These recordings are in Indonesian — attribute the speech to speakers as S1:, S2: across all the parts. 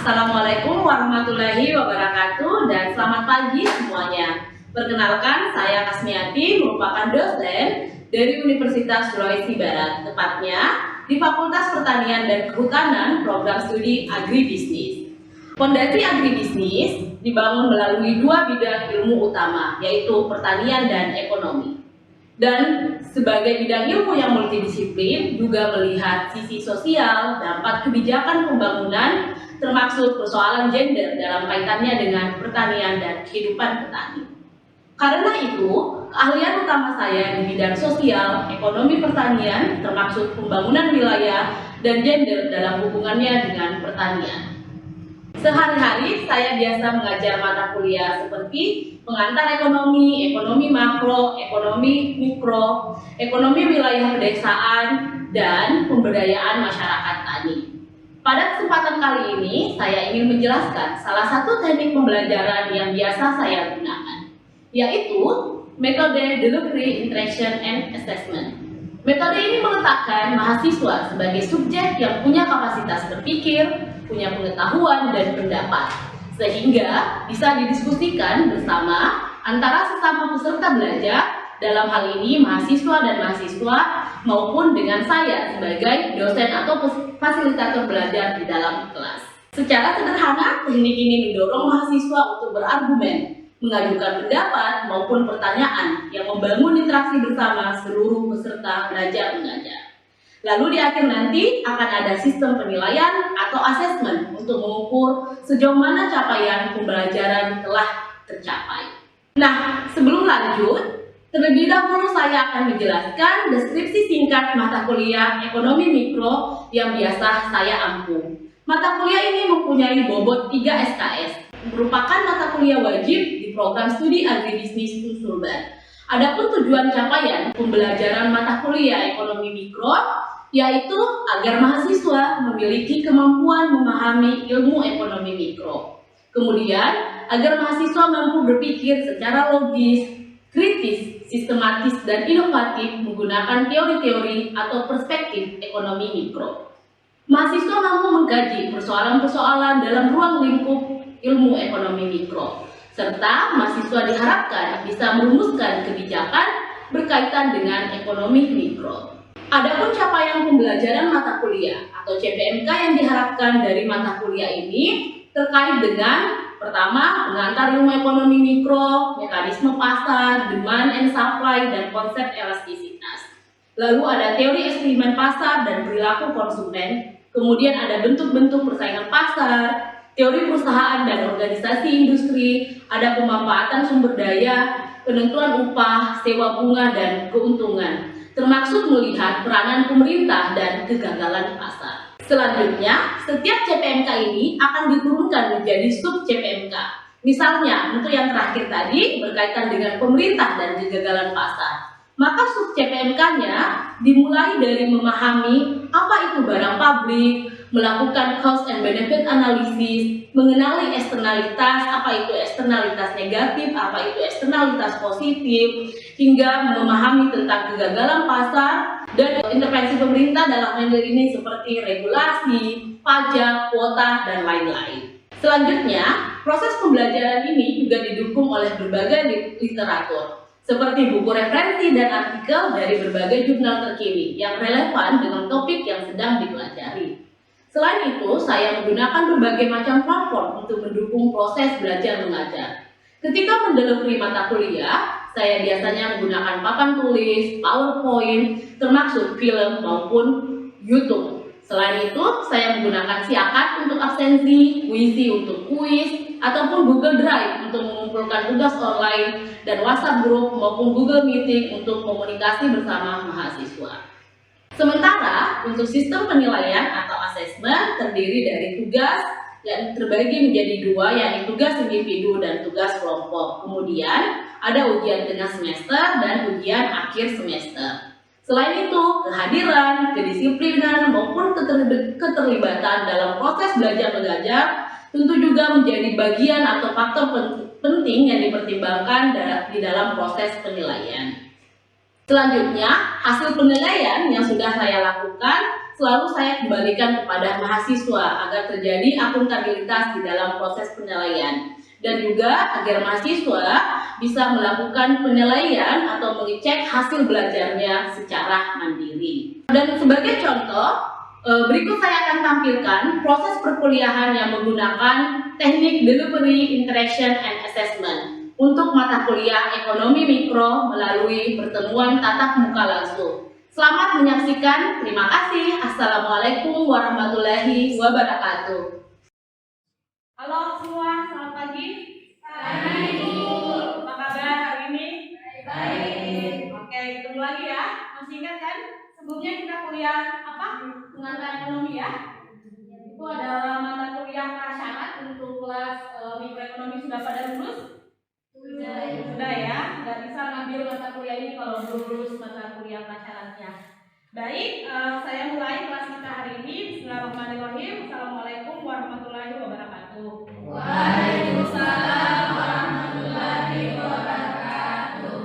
S1: Assalamualaikum warahmatullahi wabarakatuh dan selamat pagi semuanya. Perkenalkan, saya Kasmiati, merupakan dosen dari Universitas Sulawesi Barat, tepatnya di Fakultas Pertanian dan Kehutanan Program Studi Agribisnis. Fondasi Agribisnis dibangun melalui dua bidang ilmu utama, yaitu pertanian dan ekonomi. Dan sebagai bidang ilmu yang multidisiplin juga melihat sisi sosial, dampak kebijakan pembangunan, termasuk persoalan gender dalam kaitannya dengan pertanian dan kehidupan petani. Karena itu, keahlian utama saya di bidang sosial, ekonomi pertanian, termasuk pembangunan wilayah dan gender dalam hubungannya dengan pertanian. Sehari-hari saya biasa mengajar mata kuliah seperti pengantar ekonomi, ekonomi makro, ekonomi mikro, ekonomi wilayah pedesaan, dan pemberdayaan masyarakat tani. Pada kesempatan kali ini, saya ingin menjelaskan salah satu teknik pembelajaran yang biasa saya gunakan, yaitu metode Delivery, Interaction, and Assessment. Metode ini meletakkan mahasiswa sebagai subjek yang punya kapasitas berpikir, punya pengetahuan dan pendapat, sehingga bisa didiskusikan bersama antara sesama peserta belajar, dalam hal ini mahasiswa dan mahasiswa, maupun dengan saya sebagai dosen atau fasilitator belajar di dalam kelas. Secara sederhana, teknik ini mendorong mahasiswa untuk berargumen, mengajukan pendapat maupun pertanyaan yang membangun interaksi bersama seluruh peserta belajar mengajar. Lalu di akhir nanti akan ada sistem penilaian atau asesmen untuk mengukur sejauh mana capaian pembelajaran telah tercapai. Nah, sebelum lanjut, terlebih dahulu saya akan menjelaskan deskripsi singkat mata kuliah ekonomi mikro yang biasa saya ampu. Mata kuliah ini mempunyai bobot 3 SKS, merupakan mata kuliah wajib di program studi agribisnis Unsulbar. Adapun tujuan capaian pembelajaran mata kuliah ekonomi mikro yaitu agar mahasiswa memiliki kemampuan memahami ilmu ekonomi mikro. Kemudian, agar mahasiswa mampu berpikir secara logis, kritis, sistematis, dan inovatif menggunakan teori-teori atau perspektif ekonomi mikro. Mahasiswa mampu mengkaji persoalan-persoalan dalam ruang lingkup ilmu ekonomi mikro, serta mahasiswa diharapkan bisa merumuskan kebijakan berkaitan dengan ekonomi mikro. Adapun capaian pembelajaran mata kuliah atau CPMK yang diharapkan dari mata kuliah ini terkait dengan pertama, pengantar ilmu ekonomi mikro, mekanisme pasar, demand and supply, dan konsep elastisitas. Lalu ada teori eksperimen pasar dan perilaku konsumen, kemudian ada bentuk-bentuk persaingan pasar, teori perusahaan dan organisasi industri, ada pemanfaatan sumber daya, penentuan upah, sewa bunga, dan keuntungan, termasuk melihat peranan pemerintah dan kegagalan pasar. Selanjutnya, setiap CPMK ini akan diturunkan menjadi sub CPMK. Misalnya, untuk yang terakhir tadi berkaitan dengan pemerintah dan kegagalan pasar. Maka sub CPMK-nya dimulai dari memahami apa itu barang publik, melakukan cost and benefit analysis, mengenali eksternalitas, apa itu eksternalitas negatif, apa itu eksternalitas positif, hingga memahami tentang kegagalan pasar dan intervensi pemerintah dalam hal ini seperti regulasi, pajak, kuota, dan lain-lain. Selanjutnya, proses pembelajaran ini juga didukung oleh berbagai literatur, seperti buku referensi dan artikel dari berbagai jurnal terkini yang relevan dengan topik yang sedang dipelajari. Selain itu, saya menggunakan berbagai macam platform untuk mendukung proses belajar mengajar. Ketika mendelivery mata kuliah, saya biasanya menggunakan papan tulis, PowerPoint, termasuk film maupun YouTube. Selain itu, saya menggunakan Siakat untuk absensi, Wisi untuk kuis, ataupun Google Drive untuk mengumpulkan tugas online, dan WhatsApp Group maupun Google Meeting untuk komunikasi bersama mahasiswa. Sementara untuk sistem penilaian atau asesmen terdiri dari tugas yang terbagi menjadi dua, yakni tugas individu dan tugas kelompok. Kemudian ada ujian tengah semester dan ujian akhir semester. Selain itu, kehadiran, kedisiplinan maupun keterlibatan dalam proses belajar mengajar tentu juga menjadi bagian atau faktor penting yang dipertimbangkan di dalam proses penilaian. Selanjutnya, hasil penilaian yang sudah saya lakukan selalu saya kembalikan kepada mahasiswa agar terjadi akuntabilitas di dalam proses penilaian, dan juga agar mahasiswa bisa melakukan penilaian atau mengecek hasil belajarnya secara mandiri. Dan sebagai contoh, berikut saya akan tampilkan proses perkuliahan yang menggunakan teknik delivery, interaction, and assessment untuk mata kuliah ekonomi mikro melalui pertemuan tatap muka langsung. Selamat menyaksikan. Terima kasih. Assalamualaikum warahmatullahi wabarakatuh. Halo semua, selamat pagi. Pagi. Apa kabar hari ini? Baik. Oke, ketemu lagi ya. Masih ingat kan? Sebelumnya kita kuliah apa? Pengantar ekonomi ya. Itu adalah mata kuliah prasyarat untuk kelas mikroekonomi. Sudah pada lulus? Sudah ya. Nggak bisa ngambil mata kuliah ini kalau belum lulus mata kuliah prasyaratnya. Baik, saya mulai kelas kita hari ini. Bismillahirrahmanirrahim. Assalamualaikum warahmatullahi wabarakatuh. Waalaikumsalam warahmatullahi wabarakatuh.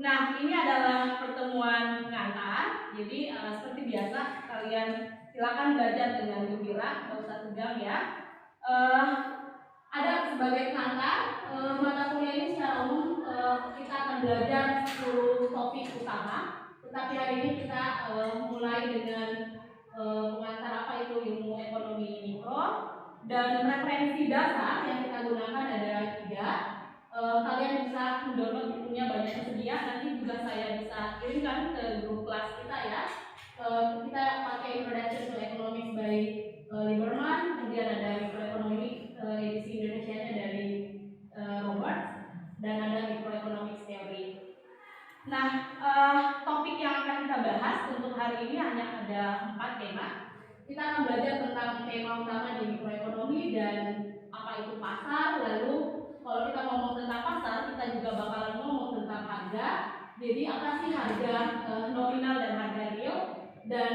S1: Nah, ini adalah pertemuan pengantar. Jadi seperti biasa kalian silakan belajar dengan gembira, nggak usah tegang ya. Ada sebagai pengantar mata kuliah ini secara umum kita akan belajar 10 topik utama. Tetapi hari ini kita mulai dengan pengantar apa itu ilmu ekonomi mikro, dan referensi dasar yang kita gunakan ada 3. Kalian bisa mendownload bukunya, banyak tersedia. Nanti juga saya bisa kirimkan ke grup kelas kita ya. Kita pakai Introduction to Economics by Lieberman, kemudian ada mikroekonomi edisi Indonesianya dari Robert, dan ada microeconomics theory. Nah, topik yang akan kita bahas untuk hari ini hanya ada 4 tema. Kita akan belajar tentang tema utama di mikroekonomi dan apa itu pasar. Lalu kalau kita ngomong tentang pasar, kita juga bakalan ngomong tentang harga. Jadi apa sih harga nominal dan harga real, dan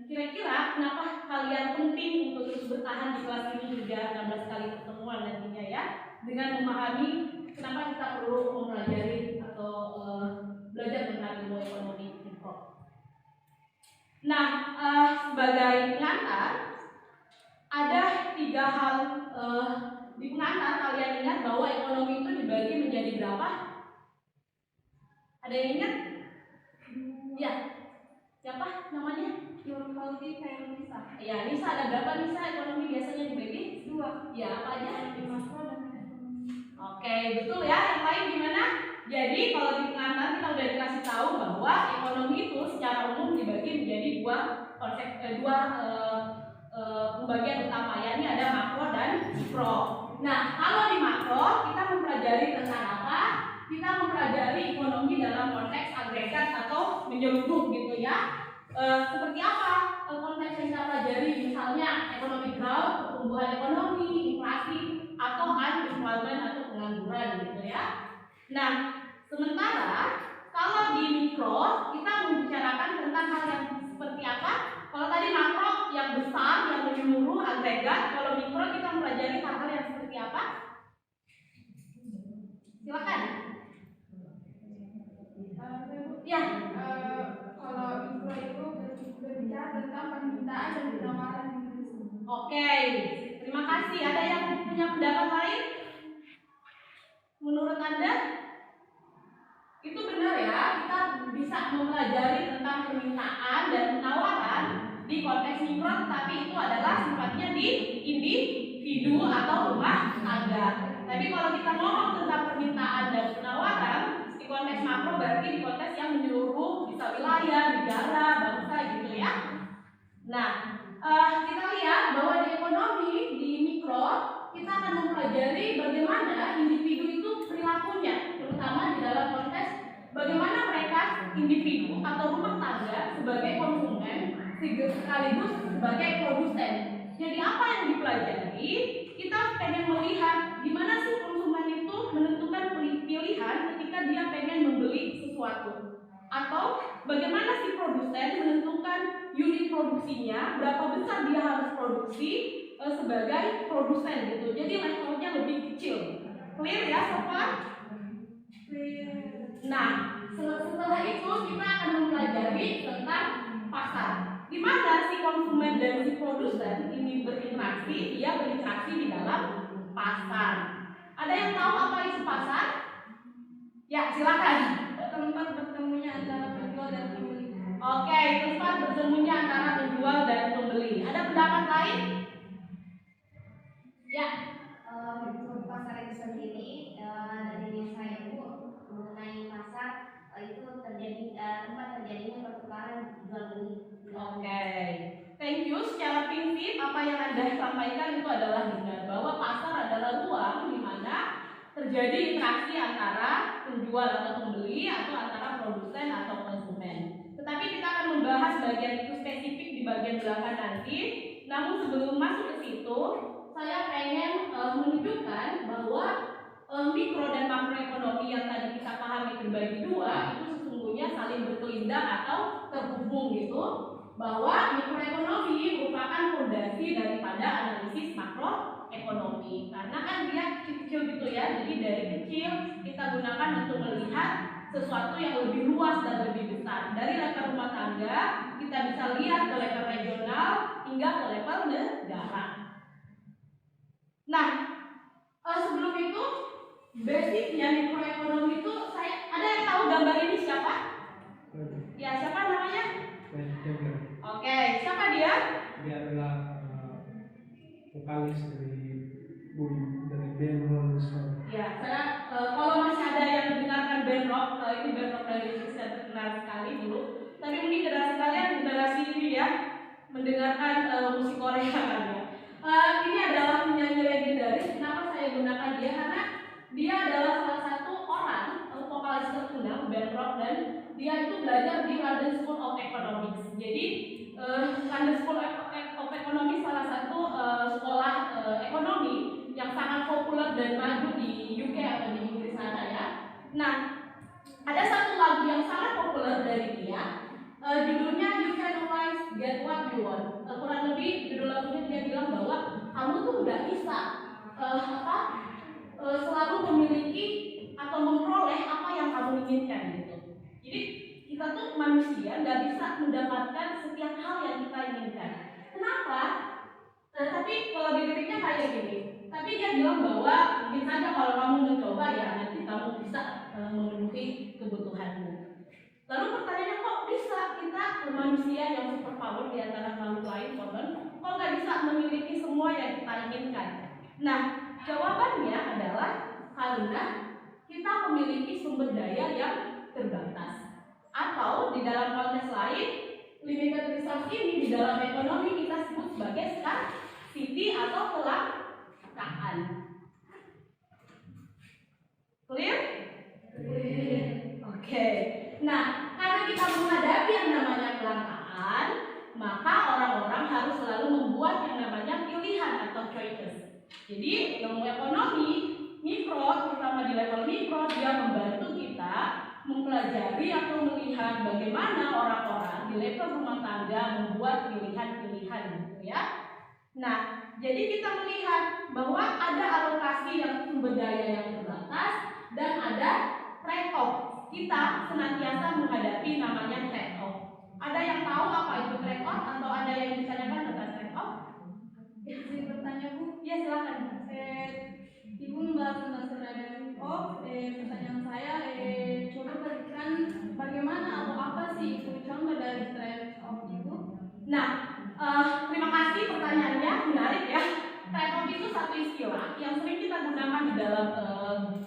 S1: kira-kira kenapa kalian penting untuk terus bertahan di kelas ini hingga 16 kali pertemuan nantinya ya, dengan memahami kenapa kita perlu mempelajari atau belajar tentang ilmu ekonomi mikro. Nah, sebagai pengantar ada 3 hal di pengantar. Kalian ingat bahwa ekonomi itu dibagi menjadi berapa? Ada yang ingat? Ya, siapa namanya? Nurhauti Nisa. Ya, Nisa, ada berapa Nisa ekonomi biasanya dibagi? 2. Ya, apa aja? Makro dan ekonomi. Oke, betul ya. Yang lain gimana? Jadi kalau di pengantar kita udah dikasih tahu bahwa ekonomi itu secara umum dibagi menjadi 2 konsep, 2 pembagian utama, yakni ada makro dan mikro. Nah, kalau di makro kita mempelajari tentang apa? Kita mempelajari ekonomi dalam konteks agregat atau menyeluruh gitu ya. Seperti apa konteks yang kita pelajari? Misalnya ekonomi growth, pertumbuhan ekonomi, inflasi, atau unemployment atau pengangguran gitu ya. Nah, sementara kalau di mikro kita membicarakan tentang hal yang seperti apa? Kalau tadi makro yang besar, yang menyeluruh, agregat. Kalau mikro kita mempelajari hal-hal yang seperti apa? Silakan. Ya.
S2: Kalau mikro itu berbicara tentang permintaan dan penawaran.
S1: Oke, terima kasih. Ada yang punya pendapat lain? Menurut Anda? Itu benar ya, kita bisa mempelajari tentang permintaan dan penawaran di konteks mikro, tapi itu adalah sifatnya di individu atau rumah tangga. Tapi kalau kita ngomong tentang permintaan dan penawaran di konteks makro, berarti di konteks yang menyeluruh, bisa wilayah, negara, bangsa gitu ya. Nah, kita lihat bahwa di ekonomi, di mikro, kita akan mempelajari bagaimana individu itu perilakunya, terutama di dalam konteks bagaimana mereka individu atau rumah tangga sebagai konsumen sekaligus sebagai produsen. Jadi apa yang dipelajari? Kita pengen melihat gimana sih konsumen itu menentukan pilihan ketika dia pengen membeli sesuatu, atau bagaimana si produsen menentukan unit produksinya, berapa besar dia harus produksi sebagai produsen gitu. Jadi levelnya lebih kecil. Clear ya sobat? Nah, setelah itu kita akan mempelajari tentang pasar. di mana si konsumen dan si produsen ini berinteraksi, dia berinteraksi di dalam pasar. Ada yang tahu apa itu pasar? Ya, silakan.
S2: Tempat bertemunya antara penjual dan pembeli.
S1: Oke, tempat bertemunya antara penjual dan pembeli. Ada pendapat lain? Ya.
S3: Untuk pasar itu sendiri, dari yang saya Bu mengenai pasar, itu terjadi tempat terjadinya pertukaran jual beli.
S1: Oke, thank you. Secara prinsip apa yang Anda sampaikan itu adalah benar, bahwa pasar adalah ruang di mana terjadi interaksi antara penjual atau pembeli atau antara produsen atau konsumen. Tetapi kita akan membahas bagian itu spesifik di bagian belakang nanti. Namun sebelum masuk ke situ, saya pengen menunjukkan bahwa mikro dan makroekonomi yang tadi kita pahami terbagi dua itu sesungguhnya saling berkelindan atau terhubung gitu. Bahwa mikroekonomi merupakan fondasi daripada analisis makroekonomi, karena kan dia kecil-kecil gitu ya. Jadi dari kecil kita gunakan untuk melihat sesuatu yang lebih luas dan lebih besar. Dari level rumah tangga kita bisa lihat ke level regional hingga ke level negara. Nah, sebelum itu basicnya mikroekonomi itu ada yang tahu gambar ini siapa? Ya, siapa namanya? Oke, siapa dia?
S4: Dia adalah vokalis dari band Rolling Stone.
S1: Ya, kalau masih ada yang mendengarkan band rock, ini band rock dari Indonesia terkenal sekali dulu. Tapi mungkin generasi kalian, generasi ini ya, mendengarkan musik Korea kan ya. Ini adalah penyanyi legendaris. Kenapa saya gunakan dia? Karena dia adalah salah satu orang vokalis terkenal band rock, dan dia itu belajar di London School of Economics. Jadi London School of Economics salah satu sekolah ekonomi yang sangat populer dan maju di UK atau di Inggris sana ya. Nah, ada satu lagu yang sangat populer dari dia, judulnya You Can Always Get What You Want. Kurang lebih judul lagunya dia bilang bahwa kamu tuh nggak bisa selalu memiliki atau memperoleh apa yang kamu inginkan gitu. Jadi kita tuh manusia nggak bisa mendapatkan setiap hal yang kita inginkan. Kenapa? Tapi kalau di liriknya kayak gini. Tapi dia bilang bahwa mungkin saja kalau kamu mencoba ya nanti kamu bisa memenuhi kebutuhanmu. Lalu pertanyaannya, kok bisa kita manusia yang super power di antara makhluk lain konon, kok nggak bisa memiliki semua yang kita inginkan? Nah, jawabannya adalah karena kita memiliki sumber daya yang terbatas. Atau di dalam konteks lain, limited resource ini di dalam ekonomi kita sebut sebagai scarcity atau kelangkaan. Clear? Oke. Nah, karena kita menghadapi yang namanya kelangkaan, maka orang-orang harus selalu membuat yang namanya pilihan atau choices. Jadi, ilmu ekonomi mikro, terutama di level mikro, dia membantu kita mempelajari atau melihat bagaimana orang-orang di level rumah tangga membuat pilihan-pilihan gitu ya. Nah, jadi kita melihat bahwa ada alokasi yang sumber daya yang terbatas dan ada trade-off. Kita senantiasa menghadapi namanya trade-off. Ada yang tahu apa itu trade-off atau ada yang ditanyakan tentang trade-off?
S2: Izin bertanya Bu.
S1: Ya, silakan.
S2: Ibu membahas tentang trade-off. Pertanyaan saya, coba berikan bagaimana atau apa sih itu contoh dari trade-off itu?
S1: Nah, terima kasih pertanyaannya, menarik ya. Trade-off itu satu istilah yang sering kita gunakan di dalam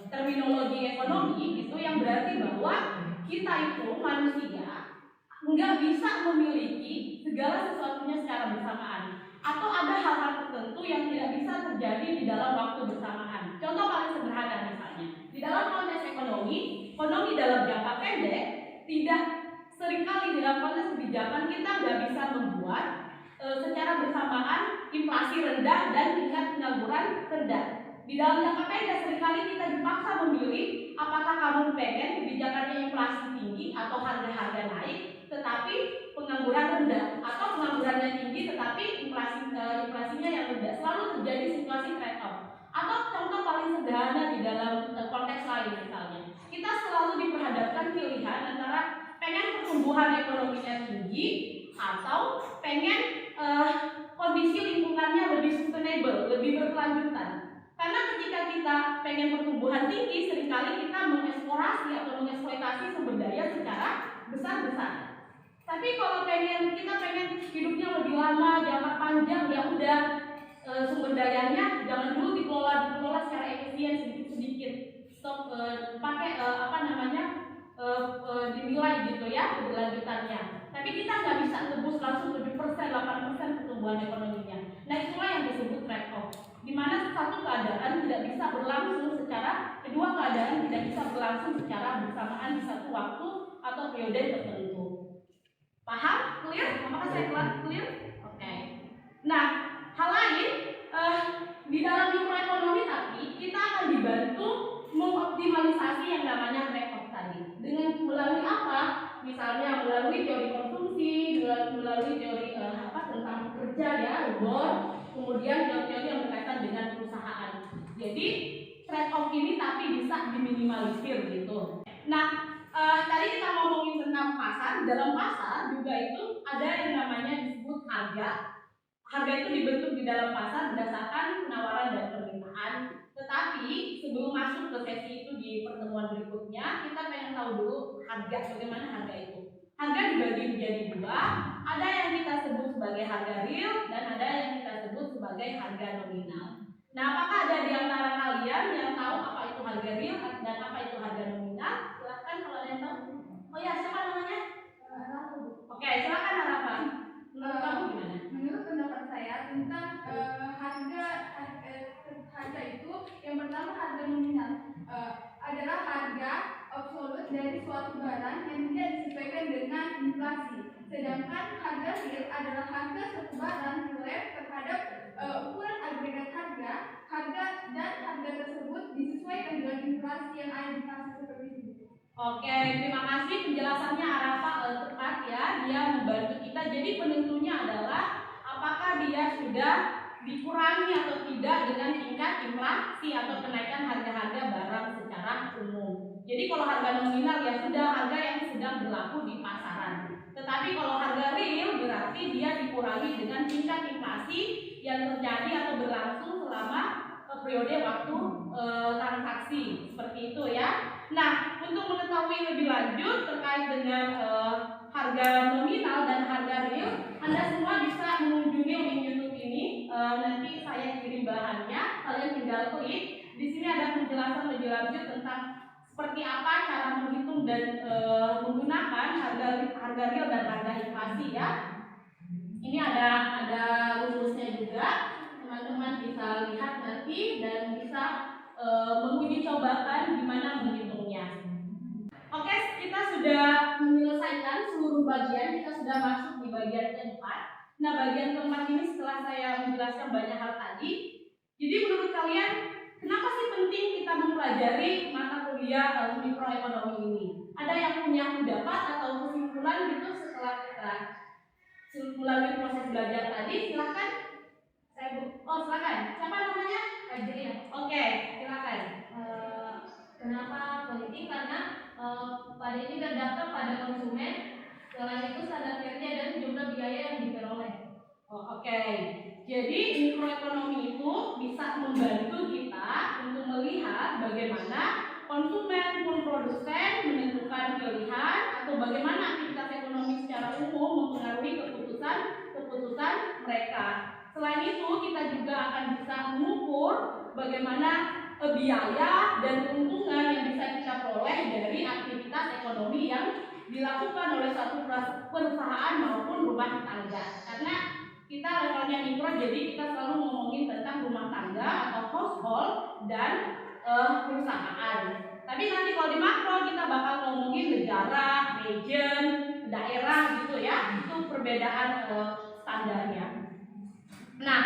S1: terminologi ekonomi, itu yang berarti bahwa kita itu manusia nggak bisa memiliki segala sesuatunya secara bersamaan, atau ada hal-hal tertentu yang tidak bisa terjadi di dalam waktu bersamaan. Contoh paling sederhana misalnya, di dalam konteks ekonomi dalam jangka pendek tidak seringkali di dalam konteks kebijakan kita nggak bisa membuat secara bersamaan inflasi rendah dan tingkat pengangguran rendah. Di dalam jangka pendek seringkali kita dipaksa memilih apakah kamu pengen kebijakannya inflasi tinggi atau harga-harga naik tetapi pengangguran rendah, atau penganggurannya tinggi tetapi inflasinya yang rendah. Selalu terjadi situasi trade-off. Atau contoh paling sederhana di dalam konteks lain misalnya, kita selalu diperhadapkan pilihan antara pengen pertumbuhan ekonominya tinggi atau pengen kondisi lingkungannya lebih sustainable, lebih berkelanjutan. Karena ketika kita pengen pertumbuhan tinggi, seringkali kita mengeksplorasi atau mengeksploitasi sumber daya secara besar-besaran. Tapi kalau kita pengen hidupnya lebih lama, jangka panjang, ya udah sumber dayanya jangan dulu dikelola secara efisien sedikit-sedikit. Stop pakai dinilai gitu ya keberlanjutannya. Tapi kita nggak bisa tebus langsung 7%, 8% pertumbuhan ekonominya. Nah itulah yang disebut trade off, di mana satu keadaan tidak bisa berlangsung kedua keadaan tidak bisa berlangsung secara bersamaan di satu waktu atau periode tertentu. Paham? Clear? Apakah saya clear? Oke. Nah, hal lain di dalam mikroekonomi tapi kita akan dibantu mengoptimalisasi yang namanya trade off tadi. Dengan melalui apa? Misalnya melalui teori konsumsi, melalui teori tentang kerja ya, labor, kemudian teori-teori yang berkaitan dengan perusahaan. Jadi trade off ini tapi bisa diminimalisir gitu. Nah, tadi kita ngomongin tentang pasar. Dalam pasar juga itu ada yang namanya disebut harga. Harga itu dibentuk di dalam pasar berdasarkan penawaran dan permintaan. Tetapi sebelum masuk ke sesi itu di pertemuan berikutnya, kita pengen tahu dulu bagaimana harga itu. Harga dibagi menjadi dua. Ada yang kita sebut sebagai harga real dan ada yang kita sebut sebagai harga nominal. Nah, apakah ada di antara kalian yang tahu apa itu harga real dan apa itu harga nominal? Silahkan kalau ada yang tahu. Oh ya, siapa namanya? Oke, silakan Harapan. Menurut kamu gimana?
S2: Menurut pendapat saya tentang harga itu, yang pertama harga nominal adalah harga absolut dari suatu barang yang tidak disesuaikan dengan inflasi. Sedangkan harga real adalah harga suatu barang terhadap ukuran agregat harga dan harga tersebut disesuaikan dengan inflasi yang ada di pasar seperti itu.
S1: Oke, terima kasih penjelasannya Arafa tepat ya. Dia membantu kita. Jadi penentunya adalah apakah dia sudah dikurangi atau tidak dengan tingkat inflasi atau kenaikan harga-harga barang secara umum. Jadi kalau harga nominal ya sudah harga yang sedang berlaku di pasaran. Tetapi kalau harga real berarti dia dikurangi dengan tingkat inflasi yang terjadi atau berlangsung selama periode waktu transaksi seperti itu ya. Nah, untuk mengetahui lebih lanjut terkait dengan harga nominal dan harga real, Anda semua bisa mengunjungi link YouTube ini. Nanti saya kirim bahannya, kalian tinggal klik. Di sini ada penjelasan lebih lanjut tentang seperti apa cara menghitung dan menggunakan harga real dan harga inflasi ya. Ini ada rumusnya juga. Teman-teman bisa lihat nanti dan bisa menguji cobakan gimana menghitungnya. Oke, kita sudah menyelesaikan seluruh bagian, kita sudah masuk di bagian keempat. Nah, bagian keempat ini setelah saya menjelaskan banyak hal tadi, jadi menurut kalian kenapa sih penting kita mempelajari mata kuliah mikroekonomi ini? Ada yang punya pendapat atau kesimpulan gitu setelah kita melalui proses belajar tadi? Silahkan. Silakan. Siapa namanya?
S3: Ajri.
S1: Oke, silakan.
S3: Kenapa penting? Karena pada ini berdampak pada konsumen. Selain itu standar kerja dan jumlah biaya yang diperoleh.
S1: Oke. Jadi mikroekonomi itu bisa membantu kita untuk melihat bagaimana konsumen pun produsen menentukan pilihan atau bagaimana aktivitas ekonomi secara umum mempengaruhi keputusan mereka. Selain itu, kita juga akan bisa mengukur bagaimana biaya dan keuntungan yang bisa kita peroleh dari aktivitas ekonomi yang dilakukan oleh suatu perusahaan maupun rumah tangga. Karena kita levelnya mikro, jadi kita selalu ngomongin tentang rumah tangga atau household dan perusahaan. Tapi nanti kalau di makro kita bakal ngomongin negara, region, daerah gitu ya. Itu perbedaan standarnya. Nah,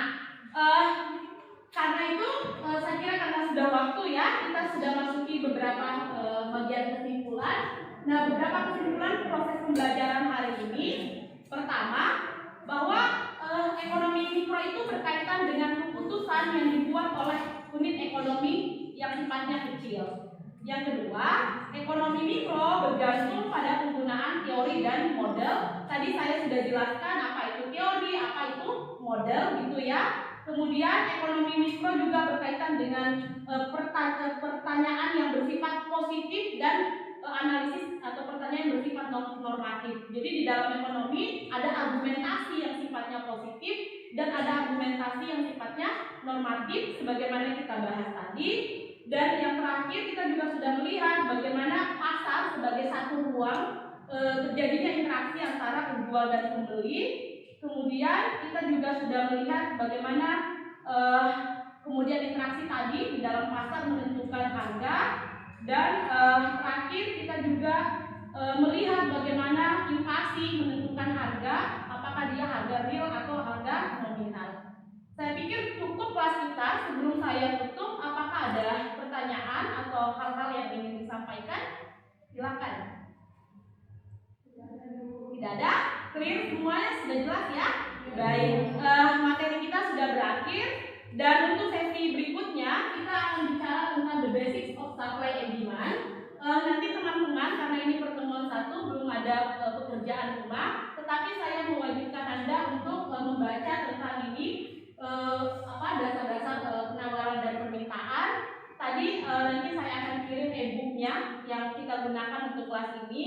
S1: karena itu saya kira karena sudah waktu ya, kita sudah masuki beberapa bagian kesimpulan. Nah, beberapa kesimpulan proses pembelajaran hari ini. Pertama, bahwa ekonomi mikro itu berkaitan dengan keputusan yang dibuat oleh unit ekonomi yang sifatnya kecil. Yang kedua, ekonomi mikro bergantung pada penggunaan teori dan model. Tadi saya sudah jelaskan apa itu teori, apa itu model gitu ya. Kemudian ekonomi mikro juga berkaitan dengan pertanyaan yang bersifat positif dan analisis atau pertanyaan yang bersifat normatif. Jadi di dalam ekonomi ada argumentasi yang sifatnya positif dan ada argumentasi yang sifatnya normatif sebagaimana kita bahas tadi. Dan yang terakhir kita juga sudah melihat bagaimana pasar sebagai satu ruang terjadinya interaksi antara penjual dan pembeli. Kemudian kita juga sudah melihat bagaimana kemudian interaksi tadi di dalam pasar menentukan harga. Dan terakhir kita juga melihat bagaimana inflasi menentukan harga, apakah dia harga real atau harga nominal. Saya pikir cukup kelas kita. Sebelum saya tutup, apakah ada pertanyaan atau hal-hal yang ingin disampaikan? Silakan. Tidak ada? Clear semuanya? Sudah jelas ya? Baik, materi kita sudah berakhir. Dan untuk sesi berikutnya kita akan bicara tentang the basics of supply and demand. Nanti teman-teman, karena ini pertemuan satu, belum ada pekerjaan rumah, tetapi saya mewajibkan Anda untuk membaca tentang ini, dasar-dasar penawaran dan permintaan. Tadi nanti saya akan kirim e-booknya yang kita gunakan untuk kelas ini.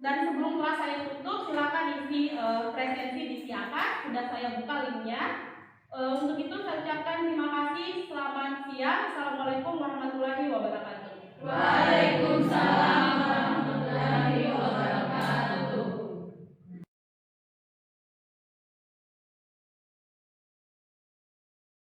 S1: Dan sebelum kelas saya tutup, silakan isi presensi disiapkan. Sudah saya buka linknya. Untuk itu saya ucapkan terima kasih. Selamat siang. Assalamualaikum warahmatullahi wabarakatuh.